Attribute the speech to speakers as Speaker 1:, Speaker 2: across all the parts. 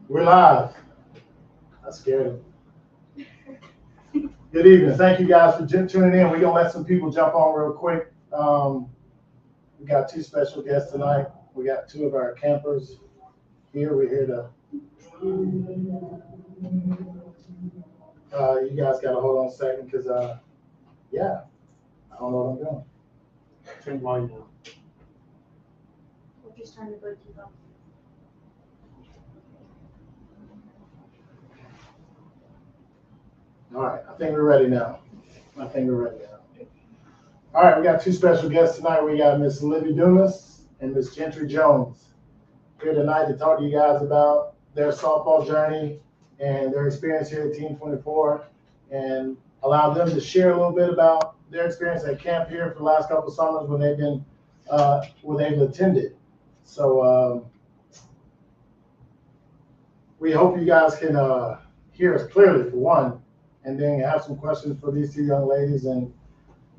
Speaker 1: We're live. That's scary. Good evening. Thank you guys for tuning in. We're going to let some people jump on real quick. We got two special guests tonight. We got two of our campers here. We're here to. You guys got to hold on a second because, yeah, I don't know what I'm doing.
Speaker 2: Turn the volume down.
Speaker 3: We're just trying to break you up.
Speaker 1: All right, I think we're ready now. All right, we got two special guests tonight. We got Miss Livy Dumas and Miss Gentry Jones here tonight to talk to you guys about their softball journey and their experience here at Team 24 and allow them to share a little bit about their experience at camp here for the last couple of summers when they've been when they've attended. So we hope you guys can hear us clearly for one, and then have some questions for these two young ladies, and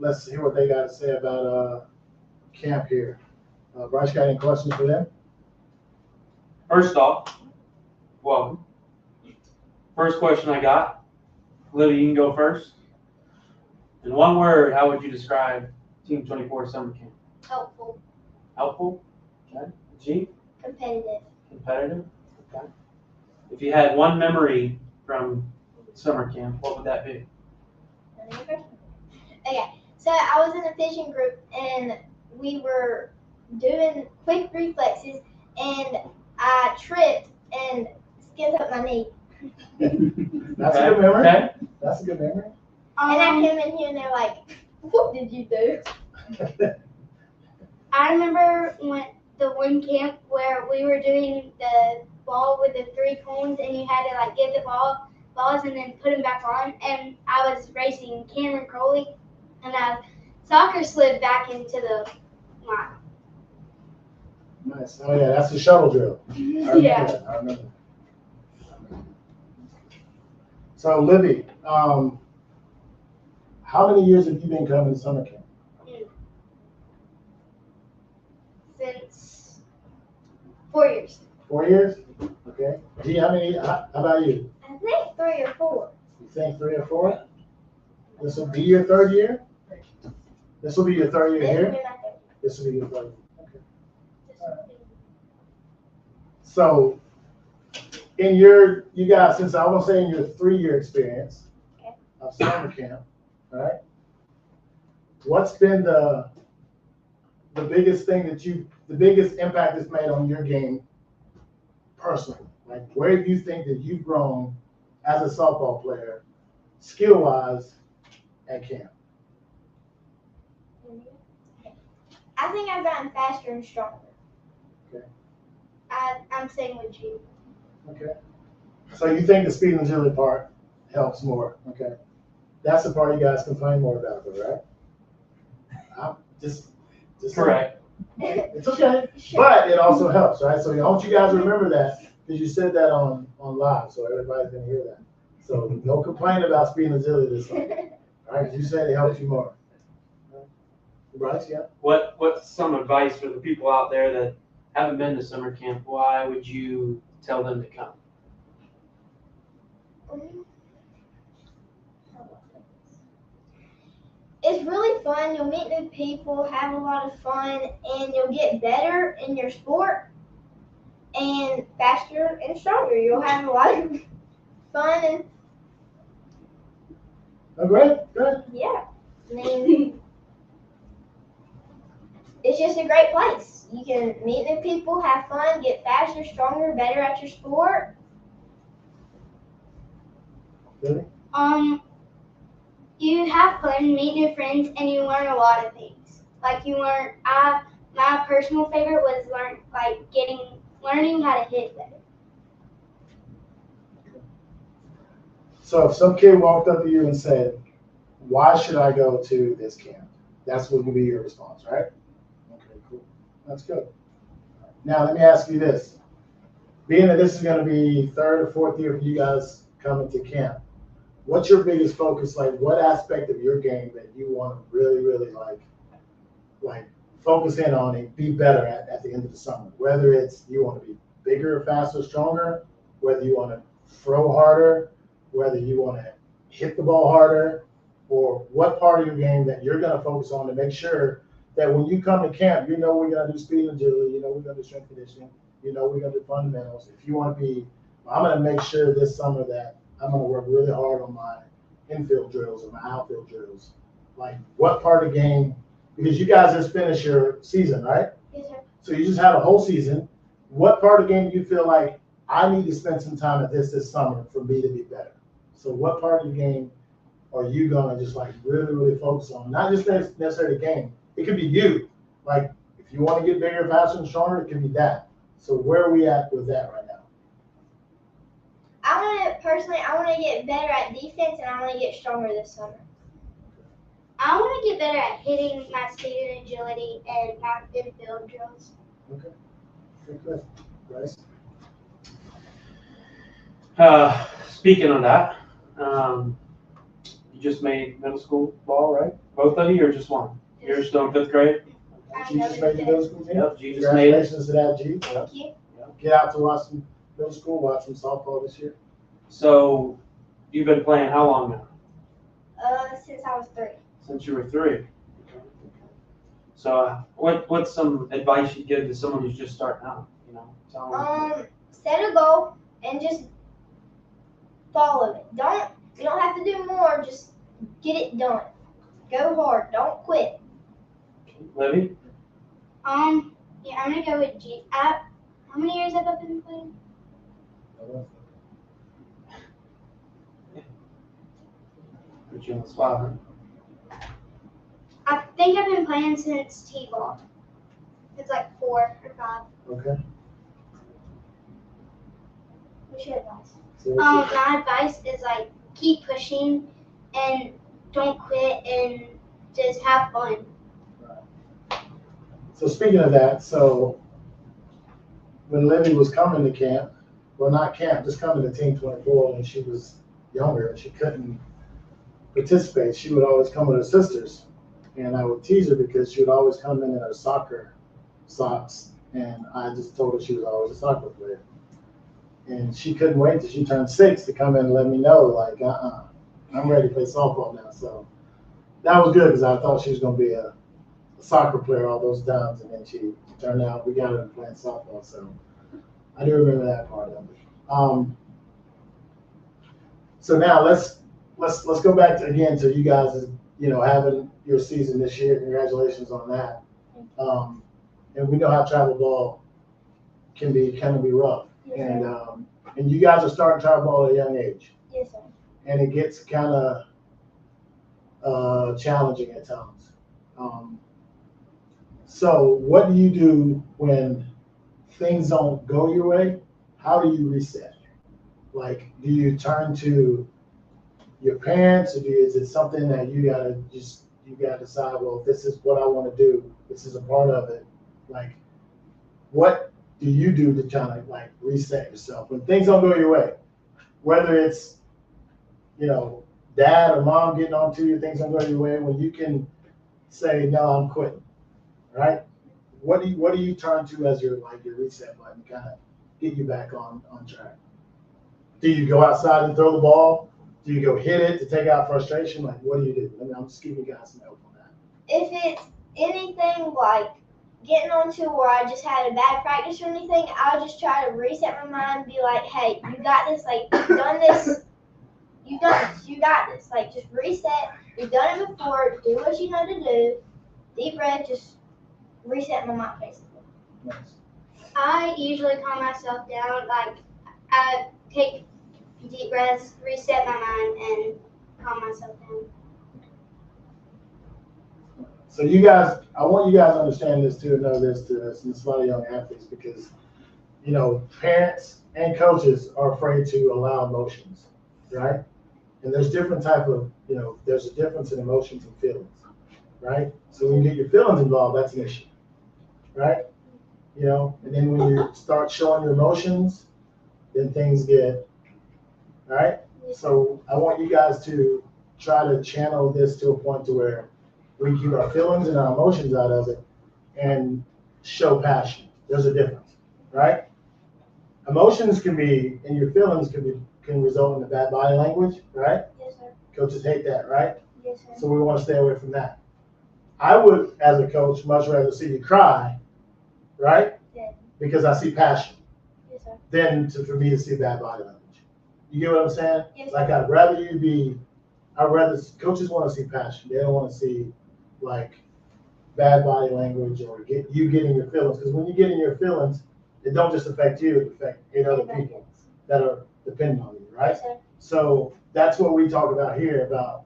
Speaker 1: let's hear what they got to say about camp here. Bryce, got any questions for them?
Speaker 2: First off, welcome. First question I got, Livy, you can go first. In one word, how would you describe Team 24 summer camp?
Speaker 3: Helpful.
Speaker 2: Helpful? Okay. G?
Speaker 3: Competitive.
Speaker 2: Competitive? Okay. If you had one memory from summer camp, what would that be?
Speaker 3: Okay, so I was in a fishing group and we were doing quick reflexes and I tripped and skinned up my knee.
Speaker 1: That's a good memory.
Speaker 2: Okay.
Speaker 1: That's a good memory.
Speaker 3: And I came in here and they're like, "What did you do?"
Speaker 4: I remember when the one camp where we were doing the ball with the 3 cones and you had to like give the balls and then put them back on, and I was racing Cameron Crowley and soccer slid back into the line.
Speaker 1: Nice. Oh yeah, that's the shuttle drill. I remember
Speaker 4: Yeah.
Speaker 1: that. I remember. So Livy, how many years have you been coming to summer camp?
Speaker 4: Since 4 years.
Speaker 1: 4 years? Okay. G, how about you?
Speaker 3: I think 3 or 4.
Speaker 1: You think 3 or 4? This will be your third year? This will be your third year
Speaker 3: This will
Speaker 1: here?
Speaker 3: be my third.
Speaker 1: This will be your third year. Okay. So, you guys, since I want to say in your 3-year experience of summer camp, right? What's been the biggest thing the biggest impact it's made on your game personally? Like, where do you think that you've grown as a softball player, skill-wise, at camp?
Speaker 3: I think I've gotten faster and stronger.
Speaker 1: Okay.
Speaker 4: I'm staying with you.
Speaker 1: Okay. So you think the speed and agility part helps more? Okay. That's the part you guys complain more about, though, right? I'm just
Speaker 2: Correct.
Speaker 1: It's okay, but it also helps, right? So I want you guys to remember that because you said that on live, so everybody's gonna hear that. So don't complain about speed and agility this time, all right? 'Cause you said it helps you more. Bryce, yeah.
Speaker 2: What's some advice for the people out there that haven't been to summer camp? Why would you tell them to come?
Speaker 3: It's really fun. You'll meet new people, have a lot of fun, and you'll get better in your sport and faster and stronger. You'll have a lot of fun and
Speaker 1: Oh, great.
Speaker 3: yeah. I mean, it's just a great place. You can meet new people, have fun, get faster, stronger, better at your sport.
Speaker 1: Really?
Speaker 4: You have fun, meet new friends, and you learn a lot of things. Like my personal favorite was learning how to hit better.
Speaker 1: So if some kid walked up to you and said, "Why should I go to this camp?" That's what would be your response, right? Okay, cool. That's good. Now let me ask you this: being that this is going to be 3rd or 4th year for you guys coming to camp, what's your biggest focus? Like, what aspect of your game that you want to really, really like focus in on and be better at the end of the summer? Whether it's you want to be bigger, faster, stronger, whether you want to throw harder, whether you want to hit the ball harder, or what part of your game that you're going to focus on to make sure that when you come to camp, you know we're going to do speed and agility, you know we're going to do strength conditioning, you know we're going to do fundamentals. If you want to be, I'm going to make sure this summer that I'm going to work really hard on my infield drills or my outfield drills. Like what part of the game, because you guys just finished your season, right?
Speaker 3: Yes, sir.
Speaker 1: So you just had a whole season. What part of the game do you feel like I need to spend some time at this summer for me to be better? So what part of the game are you going to just like really, really focus on? Not just necessarily the game. It could be you. Like if you want to get bigger, faster, and stronger, it could be that. So where are we at with that right now?
Speaker 3: I want to get better at defense, and I want to get stronger this summer.
Speaker 4: I want to get better at hitting my speed and agility and my infield drills.
Speaker 1: Okay. Good. Bryce?
Speaker 2: Speaking of that, you just made middle school ball, right? Both of you, or just one? You're still in 5th grade?
Speaker 1: G just made the middle school team?
Speaker 2: Yep, G just made it.
Speaker 1: Congratulations to that, G.
Speaker 3: Thank you.
Speaker 1: Get out to watch some middle school, watch some softball this year.
Speaker 2: So, you've been playing how long now?
Speaker 3: Since I was 3.
Speaker 2: Since you were 3. So, what's some advice you'd give to someone who's just starting out? You know, tell them.
Speaker 3: Set a goal and just follow it. You don't have to do more. Just get it done. Go hard. Don't quit.
Speaker 2: Livy?
Speaker 4: Yeah, I'm gonna go with G. How many years have I been playing?
Speaker 2: Put you on the spot, huh?
Speaker 4: I think I've been playing since T-ball. It's like 4 or 5.
Speaker 1: Okay.
Speaker 3: What's your advice?
Speaker 1: So what's
Speaker 4: My advice is like keep pushing and don't quit and just have fun.
Speaker 1: So speaking of that, so when Livy was coming to camp, well, not camp, just coming to Team 24 when she was younger and she couldn't participate, she would always come with her sisters. And I would tease her because she would always come in her soccer socks. And I just told her she was always a soccer player. And she couldn't wait till she turned 6 to come in and let me know, like, I'm ready to play softball now. So that was good because I thought she was going to be a soccer player all those times. And then she turned out, we got her playing softball. So I do remember that part of it. So now let's go back to, again, to you guys, you know, having your season this year. Congratulations on that. And we know how travel ball can be rough.
Speaker 3: Yes,
Speaker 1: And you guys are starting travel ball at a young age.
Speaker 3: Yes, sir.
Speaker 1: And it gets kind of challenging at times. So what do you do when things don't go your way? How do you reset? Like, do you turn to your parents, or is it something that you gotta decide, well, if this is what I want to do, this is a part of it. Like, what do you do to kind of like reset yourself when things don't go your way? Whether it's, you know, dad or mom getting on to you, things don't go your way, when you can say, no, I'm quitting, right? What do you turn to as your reset button to kind of get you back on track? Do you go outside and throw the ball? Do you go hit it to take out frustration? Like, what do you do? I mean, I'm just giving you guys some help on that.
Speaker 3: If it's anything like getting onto where I just had a bad practice or anything, I'll just try to reset my mind and be like, hey, you got this. Like, you've done this. You got this. Like, just reset. You've done it before. Do what you know to do. Deep breath. Just reset my mind, basically.
Speaker 1: Nice.
Speaker 4: I usually calm myself down. Like, I take deep breaths, reset my mind, and calm myself down.
Speaker 1: So you guys, I want you guys to understand this too, and know this to us, and it's a lot of young athletes, because, you know, parents and coaches are afraid to allow emotions, right? And there's different type of, you know, there's a difference in emotions and feelings, right? So when you get your feelings involved, that's an issue, right? You know, and then when you start showing your emotions, then things get, all right? So I want you guys to try to channel this to a point to where we keep our feelings and our emotions out of it and show passion. There's a difference, right? Emotions can be, and your feelings can result in a bad body language, right?
Speaker 3: Yes, sir.
Speaker 1: Coaches hate that, right?
Speaker 3: Yes, sir.
Speaker 1: So we want to stay away from that. I would, as a coach, much rather see you cry, right?
Speaker 3: Yeah.
Speaker 1: Because I see passion,
Speaker 3: Yes, sir.
Speaker 1: than for me to see bad body language. You get what I'm saying?
Speaker 3: Yes, sir.
Speaker 1: Like coaches want to see passion. They don't want to see like bad body language or getting your feelings. Because when you get in your feelings, it don't just affect you, it affects 8 other people that are dependent on you, right?
Speaker 3: Yes, sir.
Speaker 1: So that's what we talk about here, about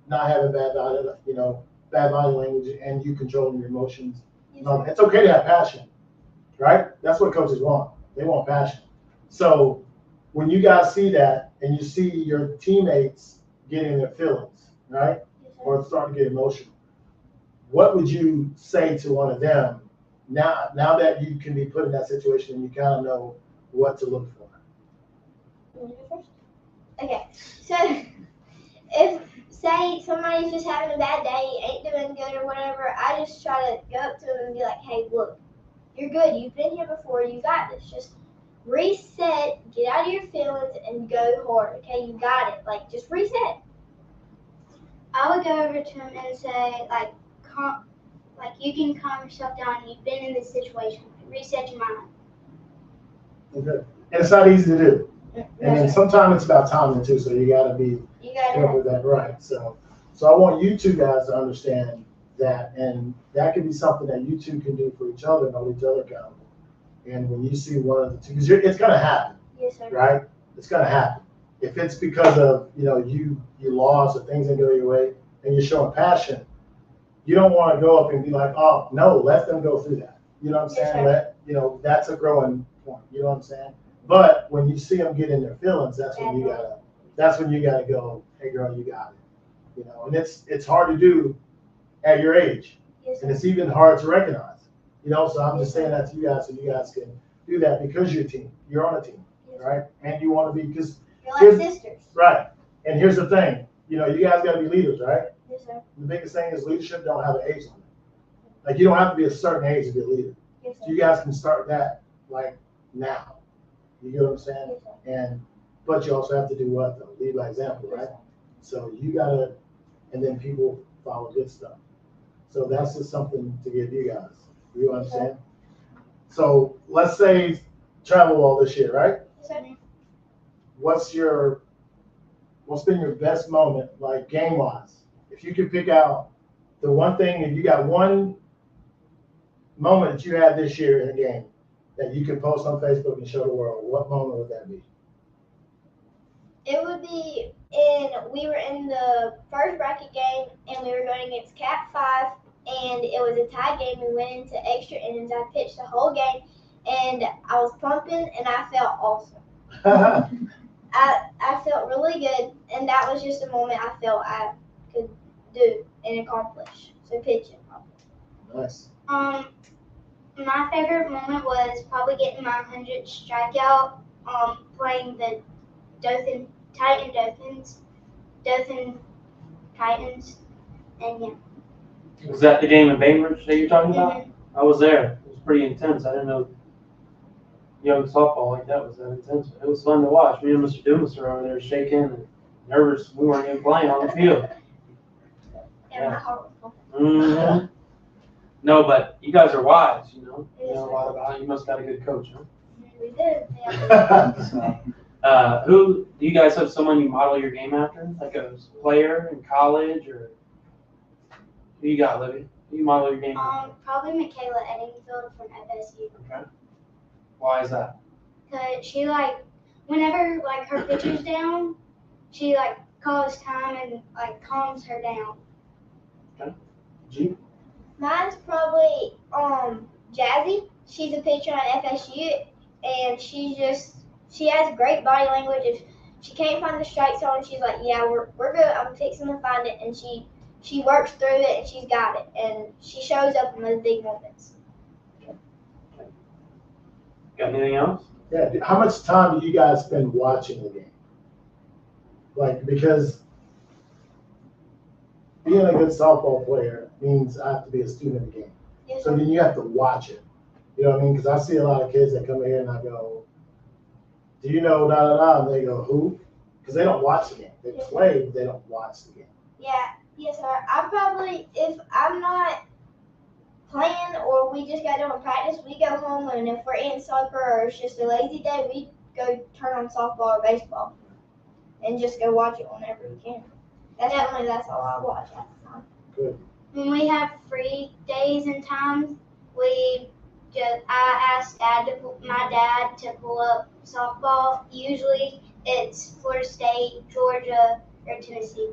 Speaker 1: not having bad body language and you controlling your emotions.
Speaker 3: Yes,
Speaker 1: No, it's okay to have passion, right? That's what coaches want. They want passion. So when you guys see that and you see your teammates getting their feelings, right?
Speaker 3: Yes, sir.
Speaker 1: Or starting to get emotional, what would you say to one of them now that you can be put in that situation and you kind of know what to look for?
Speaker 3: You want to go first? Okay, so if say somebody's just having a bad day, ain't doing good or whatever, I just try to go up to them and be like, hey, look, you're good. You've been here before. You got this. Just reset, get out of your feelings, and go hard. Okay, you got it. Like, just reset.
Speaker 4: I would go over to him and say, you can calm yourself down. You've been in this situation. Reset your mind.
Speaker 1: Okay. And it's not easy to do. And then
Speaker 3: No,
Speaker 1: sometimes it's about timing too, so you gotta be
Speaker 3: you got
Speaker 1: careful
Speaker 3: it.
Speaker 1: with that, right? So I want you two guys to understand that, and that can be something that you two can do for each other and hold each other accountable. And when you see one of the two, because it's gonna happen,
Speaker 3: Yes, sir.
Speaker 1: right? It's gonna happen. If it's because of you lost or things didn't go your way, and you're showing passion, you don't want to go up and be like, oh no, let them go through that. You know what I'm
Speaker 3: Yes,
Speaker 1: saying?
Speaker 3: sir.
Speaker 1: That's a growing point. You know what I'm saying? But when you see them get in their feelings, that's when you gotta go, hey girl, you got it. And it's hard to do at your age,
Speaker 3: Yes,
Speaker 1: and
Speaker 3: sir.
Speaker 1: it's even hard to recognize. So I'm just saying that to you guys, so you guys can do that because you're a team. You're on a team,
Speaker 3: Yes, sir.
Speaker 1: right? And you want to be, because
Speaker 3: You're like sisters.
Speaker 1: right. And here's the thing, you guys got to be leaders, right?
Speaker 3: Yes, sir.
Speaker 1: The biggest thing is leadership don't have an age limit. Like you don't have to be a certain age to be a leader.
Speaker 3: Yes,
Speaker 1: So
Speaker 3: sir.
Speaker 1: you guys can start that like now. You get what I'm saying?
Speaker 3: Yes, sir.
Speaker 1: But you also have to do what though? Lead by example, right? So you gotta, and then people follow good stuff. So that's just something to give you guys. You understand? So let's say travel ball this year, right?
Speaker 3: Yes, sir.
Speaker 1: What's been your best moment, like game wise? If you could pick out the one thing, and you got one moment that you had this year in a game that you could post on Facebook and show the world, what moment would that be?
Speaker 3: It would be we were in the first bracket game and we were going against Cat 5 and it was a tie game. We went into extra innings. I pitched the whole game and I was pumping and I felt awesome. I felt really good and that was just a moment I felt I could do and accomplish. So pitching.
Speaker 1: Nice.
Speaker 4: My favorite moment was probably getting my 100th strikeout. Playing the Dothan Titans, and yeah.
Speaker 2: Was that the game in Bainbridge that you're talking about?
Speaker 4: Mhm.
Speaker 2: I was there. It was pretty intense. I didn't know young softball like that was that intense. It was fun to watch. Me and Mr. Dumas were over there shaking and nervous. We weren't even playing on the field.
Speaker 3: And my heart was pumping.
Speaker 2: Mm-hmm. No, but you guys are wise, You
Speaker 3: Yes,
Speaker 2: know a lot about it. You must got a good coach, huh?
Speaker 3: We did. Yeah.
Speaker 2: Who do you guys have someone you model your game after? Like a player in college or who you got, Livy? Who you model your game after?
Speaker 4: Probably Michaela Eddingfield from FSU.
Speaker 2: Okay. Why is that?
Speaker 4: Cause she whenever her pitcher's down, she calls time and calms her down.
Speaker 1: G?
Speaker 3: Mine's probably Jazzy. She's a pitcher on FSU, and she has great body language. If she can't find the strike zone, she's like, "Yeah, we're good. I'm fixing to find it," and she works through it and she's got it, and she shows up in those big moments.
Speaker 2: Got anything else?
Speaker 1: Yeah. How much time do you guys spend watching the game? Because being a good softball player means I have to be a student of the game.
Speaker 3: Yes,
Speaker 1: So then you have to watch it. You know what I mean? Because I see a lot of kids that come here and I go, do you know da da da? And they go, who? Because they don't watch the game. They play, but they don't watch the game.
Speaker 3: Yeah, yes, sir. I probably, if I'm not playing or we just got done with practice, we go home, and if we're in soccer or it's just a lazy day, we go turn on softball or baseball and just go watch it whenever we can. That's all I watch at the time.
Speaker 1: Good.
Speaker 4: When we have free days and times, I ask my dad to pull up softball. Usually it's Florida State, Georgia, or Tennessee.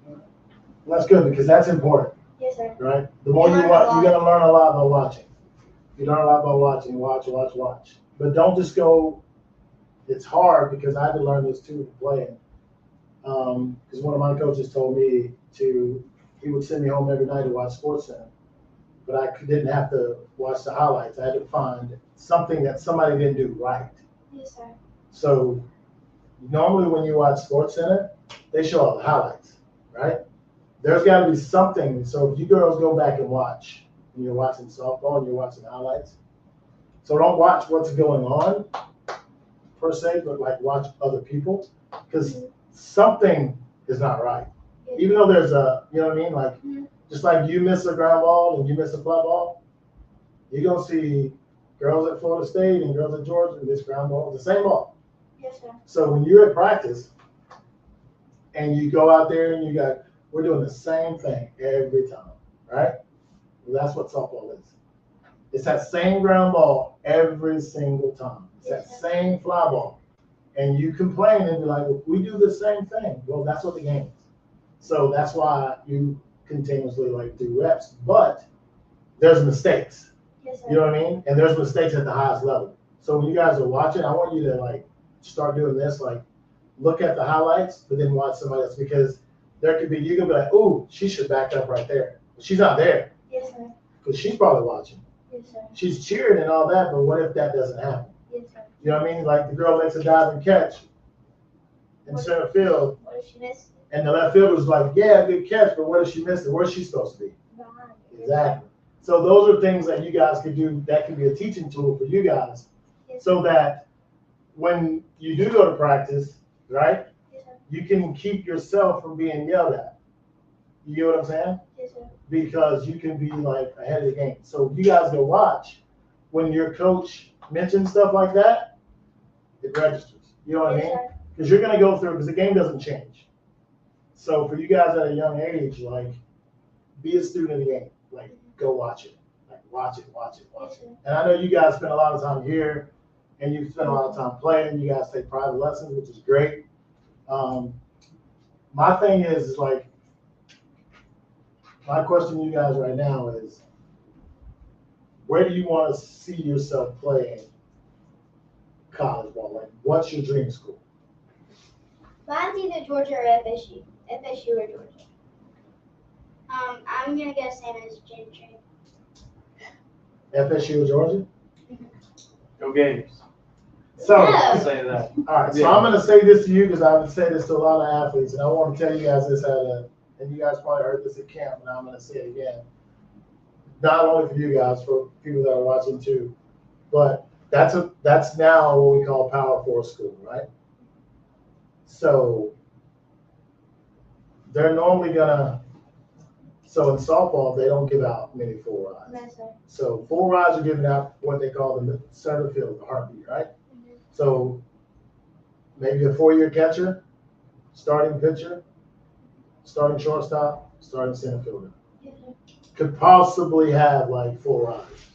Speaker 1: Well, that's good because that's important,
Speaker 3: Yes, sir.
Speaker 1: right? The more you watch, you're gonna learn a lot by watching. You learn a lot by watching. Watch. But don't just go. It's hard because I had to learn this too playing. Because one of my coaches told me he would send me home every night to watch SportsCenter, but I didn't have to watch the highlights. I had to find something that somebody didn't do right.
Speaker 3: Yes, sir.
Speaker 1: So normally when you watch SportsCenter, they show all the highlights, right? There's got to be something. So if you girls go back and watch, and you're watching softball and you're watching highlights, so don't watch what's going on per se, but like watch other people, because something is not right. Even though there's you know what I mean? Like, just like you miss a ground ball and you miss a fly ball, you're going to see girls at Florida State and girls at Georgia miss ground ball, the same ball.
Speaker 3: Yes, sir.
Speaker 1: So when you're at practice and you go out there and we're doing the same thing every time, right? Well, that's what softball is. It's that same ground ball every single time. It's that same fly ball. And you complain and be like, well, we do the same thing. Well, that's what the game is. So that's why you continuously do reps. But there's mistakes.
Speaker 3: Yes, sir.
Speaker 1: You know what I mean? And there's mistakes at the highest level. So when you guys are watching, I want you to start doing this, look at the highlights, but then watch somebody else, because you can be like, ooh, she should back up right there. But she's not there.
Speaker 3: Yes, sir.
Speaker 1: Because she's probably watching.
Speaker 3: Yes, sir.
Speaker 1: She's cheering and all that, but what if that doesn't happen?
Speaker 3: Yes, sir.
Speaker 1: You know what I mean? Like the girl makes a dive and catch in center field,
Speaker 3: What if she missed?
Speaker 1: and the left fielder's like, yeah, good catch, but what if she missed it? Where's she supposed to be?
Speaker 3: Behind.
Speaker 1: Exactly. So those are things that you guys could do that can be a teaching tool for you guys, so that when you do go to practice, right,
Speaker 3: Yes, sir.
Speaker 1: you can keep yourself from being yelled at. You get what I'm saying?
Speaker 3: Yes, sir.
Speaker 1: Because you can be ahead of the game. So if you guys go watch, when your coach mentions stuff like that, it registers. You know what I
Speaker 3: Yes,
Speaker 1: mean?
Speaker 3: sir.
Speaker 1: Because you're gonna go through, because the game doesn't change. So for you guys at a young age, be a student of the game. Go watch it. Watch it.
Speaker 3: Yes, sir.
Speaker 1: And I know you guys spend a lot of time here, and you spend a lot of time playing. You guys take private lessons, which is great. My thing is my question to you guys right now is, where do you want to see yourself playing college ball? What's your dream school?
Speaker 3: Mine's either Georgia or FSU. FSU or Georgia.
Speaker 4: I'm gonna go same as Gentry.
Speaker 1: FSU or Georgia?
Speaker 2: Go Gators.
Speaker 1: So,
Speaker 2: I'll say that.
Speaker 1: all right, so I'm going to say this to you because I would say this to a lot of athletes, and I want to tell you guys this and you guys probably heard this at camp, and I'm going to say it again. Not only for you guys, for people that are watching too, but that's now what we call Power 4 school, right? So they're normally so in softball, they don't give out many 4 rides.
Speaker 3: No, sir.
Speaker 1: So 4 rides are given out what they call the center field, the heartbeat, right?
Speaker 3: Mm-hmm.
Speaker 1: So maybe a 4-year catcher, starting pitcher, starting shortstop, starting center fielder.
Speaker 3: Mm-hmm.
Speaker 1: Could possibly have 4 rides.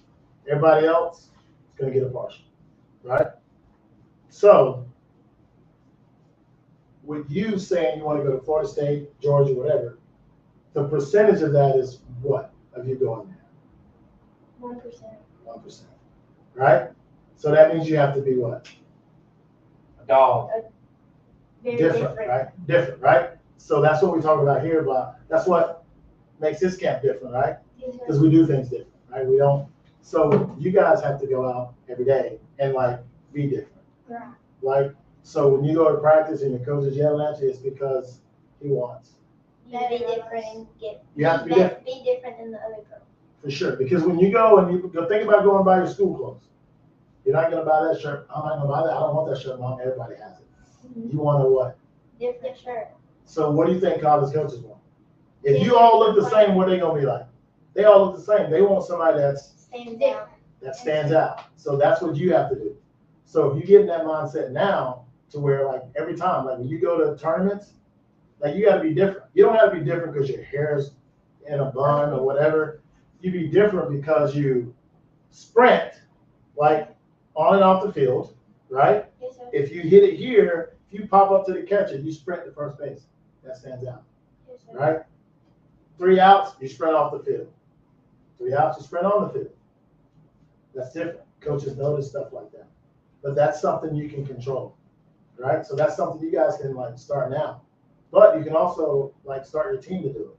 Speaker 1: Everybody else is going to get a partial, right? So with you saying you want to go to Florida State, Georgia, whatever, the percentage of that is what of you going there?
Speaker 3: 1%.
Speaker 1: 1%, right? So that means you have to be what?
Speaker 2: A dog.
Speaker 3: Very
Speaker 1: Different, right? Different, right? So that's what we talk about here, but that's what makes this camp different, right?
Speaker 3: Yes, sir.
Speaker 1: Because we do things different, right? We don't. So you guys have to go out every day and be different.
Speaker 3: Right.
Speaker 1: So when you go to practice and your coach is yelling at you, it's because he wants.
Speaker 3: Be different and
Speaker 1: You have to be different.
Speaker 3: Be different than the other girl.
Speaker 1: For sure. Because when you go and you go, think about going by your school clothes. You're not gonna buy that shirt. I'm not gonna buy that. I don't want that shirt, Mom. Everybody has it. You want a what?
Speaker 3: Different shirt.
Speaker 1: So what do you think college coaches want? If you all look the same, what are they gonna be like? They all look the same. They want somebody that stands out. So that's what you have to do. So if you get in that mindset now to where like every time, like when you go to tournaments, like you gotta be different. You don't have to be different because your hair's in a bun or whatever. You be different because you sprint like on and off the field, right?
Speaker 3: Yes, sir.
Speaker 1: If you hit it here, if you pop up to the catcher, you sprint to first base. That stands out,
Speaker 3: Yes, sir.
Speaker 1: right? 3 outs, you sprint off the field. 3 outs, you sprint on the field. That's different. Coaches notice stuff like that. But that's something you can control, right? So that's something you guys can like start now. But you can also like start your team to do it.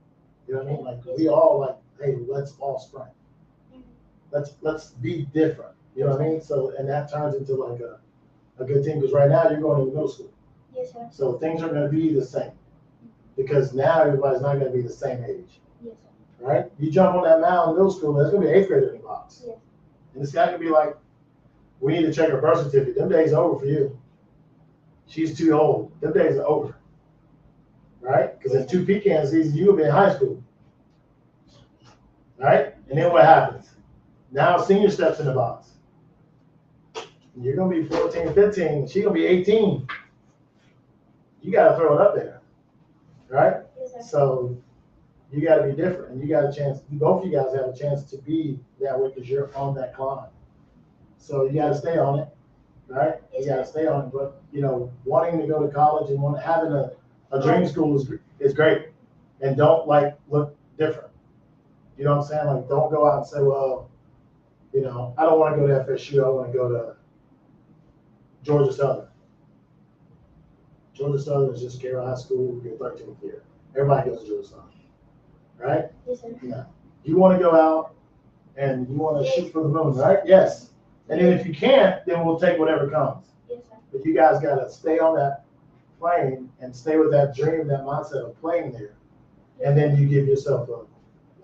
Speaker 1: You know what I mean? Like we all like, hey, let's all sprint. Let's be different. You know what I mean? So and that turns into like a good team because right now you're going to middle school.
Speaker 3: Yes, sir.
Speaker 1: So things are going to be the same because now everybody's not going to be the same age,
Speaker 3: Yes, sir.
Speaker 1: right? You jump on that mound in middle school, there's going to be an 8th grader in the box.
Speaker 3: Yeah.
Speaker 1: And this guy can be like, we need to check her birth certificate. Them days are over for you. She's too old. Them days are over, right? Because in 2 pecan seasons, you'll be in high school, right? And then what happens? Now senior steps in the box. You're going to be 14, 15. She's going to be 18. You got to throw it up there, right?
Speaker 3: Yes, sir.
Speaker 1: So you got to be different, and you got a chance. Both of you guys have a chance to be that way because you're on that climb. So you got to stay on it, right? You got to stay on it. But you know, wanting to go to college and having a dream school is great, and don't like look different. You know what I'm saying? Like, don't go out and say, well, you know, I don't want to go to FSU. I want to go to Georgia Southern. Georgia Southern is just Carroll High School, your 13th year. Everybody goes to Georgia Southern, right?
Speaker 3: Yes, sir.
Speaker 1: No. You want to go out and you want to shoot for the moon, right? Yes. And then if you can't, then we'll take whatever comes.
Speaker 3: Yes, sir.
Speaker 1: But you guys got to stay on that plane and stay with that dream, that mindset of playing there. And then you give yourself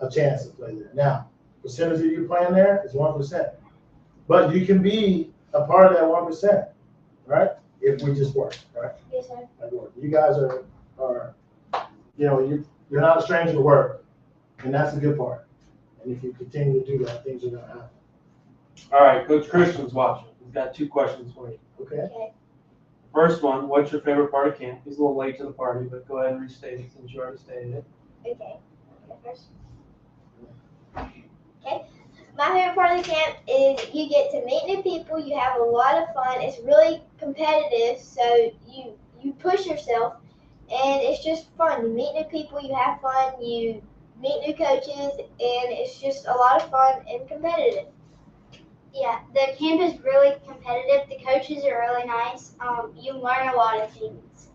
Speaker 1: a chance to play there. Now, percentage of you playing there is 1%. But you can be a part of that 1%, right? If we just work, right?
Speaker 3: Yes, sir.
Speaker 1: Like work. You guys are you know, you're not a stranger to work, and that's the good part. And if you continue to do that, things are gonna happen.
Speaker 2: All right, Coach Christian's watching. He's got 2 questions for you.
Speaker 1: Okay?
Speaker 3: Okay.
Speaker 2: First one, what's your favorite part of camp? He's a little late to the party, but go ahead and restate it since you already stated it.
Speaker 3: Okay. First. Okay. My favorite part of the camp is you get to meet new people. You have a lot of fun. It's really competitive, so you push yourself, and it's just fun. You meet new people. You have fun. You meet new coaches, and it's just a lot of fun and competitive.
Speaker 4: Yeah, the camp is really competitive. The coaches are really nice. You learn a lot of things.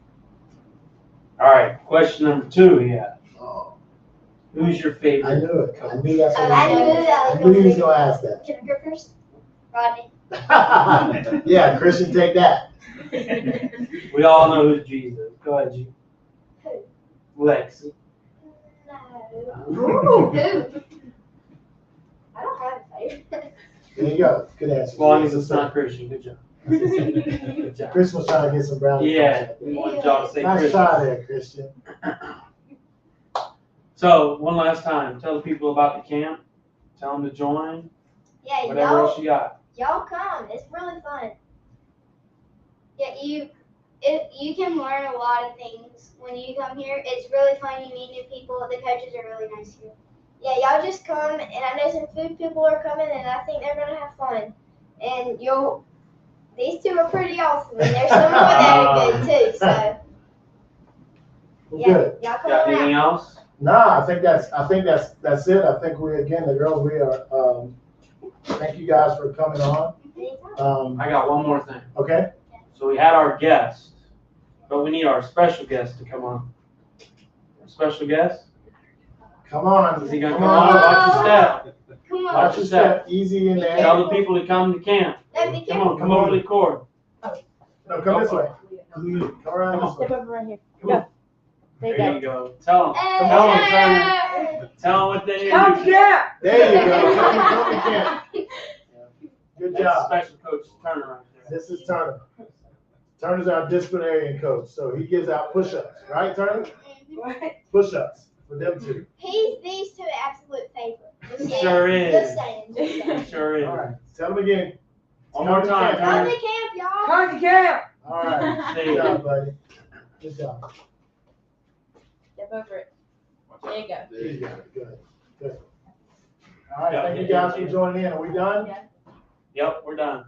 Speaker 2: All right, question number 2 here.
Speaker 1: Oh,
Speaker 2: Who's your
Speaker 1: I
Speaker 2: favorite
Speaker 1: knew it. I
Speaker 2: coach?
Speaker 1: knew that's what
Speaker 3: I
Speaker 1: he
Speaker 3: knew
Speaker 1: was
Speaker 3: that
Speaker 1: I
Speaker 3: was
Speaker 1: knew he was
Speaker 3: gonna
Speaker 1: gonna ask that.
Speaker 4: Can I go first? Rodney.
Speaker 1: Yeah, Christian, take that.
Speaker 2: We all know who G is. Go ahead, G.
Speaker 3: Who?
Speaker 2: Lexi.
Speaker 3: No.
Speaker 4: Who?
Speaker 3: I don't have a favorite.
Speaker 1: There you go. Good answer.
Speaker 2: As long as it's not Christian. Good job. Good job.
Speaker 1: Christian was trying to get some brownie.
Speaker 2: Yeah, we wanted y'all to say
Speaker 1: Nice
Speaker 2: Christian.
Speaker 1: try there, Christian.
Speaker 2: So, one last time, tell the people about the camp. Tell them to join.
Speaker 3: Yeah,
Speaker 2: Whatever else you got.
Speaker 3: y'all come. It's really fun.
Speaker 4: Yeah, you can learn a lot of things when you come here. It's really fun. You meet new people. The coaches are really nice here.
Speaker 3: Yeah, y'all just come, and I know some food people are coming, and I think they're gonna have fun. And these 2 are pretty awesome, and there's some more that are good too. So
Speaker 1: Well,
Speaker 3: yeah,
Speaker 1: good.
Speaker 3: y'all come
Speaker 2: Got
Speaker 3: on
Speaker 2: anything
Speaker 3: out.
Speaker 2: else?
Speaker 1: Nah, I think that's it. I think the girls, we are, thank you guys for coming on.
Speaker 3: Anytime.
Speaker 2: I got one more thing.
Speaker 1: Okay?
Speaker 2: So we had our guest, but we need our special guest to come on. Our special guest?
Speaker 1: Come on.
Speaker 2: Is he gonna
Speaker 1: Come
Speaker 2: come on?
Speaker 1: on.
Speaker 2: Watch your step.
Speaker 4: Come on.
Speaker 1: Watch your step. Easy in there.
Speaker 2: Tell the people to come to camp.
Speaker 3: Let me
Speaker 2: Come on, come over to the court.
Speaker 1: No, come this way. Come around this way.
Speaker 5: Step over right here.
Speaker 1: Come on.
Speaker 5: There
Speaker 2: There
Speaker 5: you
Speaker 2: you
Speaker 5: go.
Speaker 2: go. Tell them. Tell them what they need.
Speaker 5: Come
Speaker 2: to do.
Speaker 5: here.
Speaker 1: There you go. Come to camp. Good
Speaker 2: That's
Speaker 1: job.
Speaker 2: Special Coach Turner right there.
Speaker 1: This is Turner. Turner's our disciplinarian coach, so he gives out push-ups, right, Turner? Push-ups for them two.
Speaker 3: He's these two absolute favorites. Just
Speaker 2: He
Speaker 3: saying.
Speaker 2: sure is.
Speaker 3: Just saying. Just
Speaker 2: He
Speaker 3: saying.
Speaker 2: sure is.
Speaker 1: All right, tell them again.
Speaker 2: One more time,
Speaker 3: Come
Speaker 2: Turner.
Speaker 3: to camp, y'all.
Speaker 5: Come to camp.
Speaker 1: All right,
Speaker 2: See
Speaker 1: good
Speaker 2: ya.
Speaker 1: job, buddy. Good job.
Speaker 5: Step over it. There you go.
Speaker 1: There you go. Good, good. All right, thank you guys for joining in. Are we done?
Speaker 2: Yep, we're done.